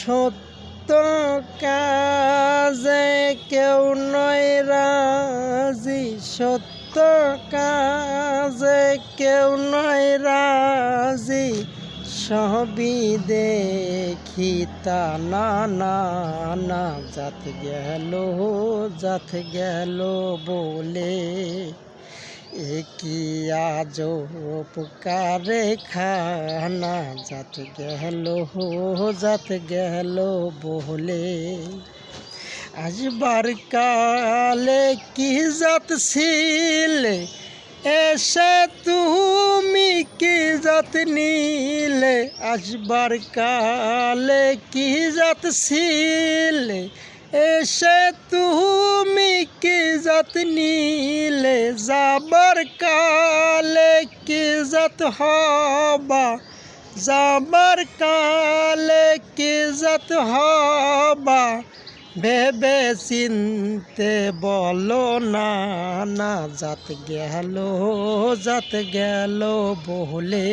সত্য কাজে কেউ নয় রাজি, সত্য কাজে কেউ নয় রাজি, সবই দেখি তা না না না, জাত গেল বলে কি আজব কারখানা, জাত গেল বলে। আসবার কালে কি জাত ছিলে, এসে তুমি কি জাত নিলে। আসবার কালে কি জাত ছিলে, এসে তুমি কি জাত নিলে। যাবার কালে কি জাত হবা, যাবার কালে কি জাত হবা, ভেবে চিনতে বলো না না, জাত গেল বলে।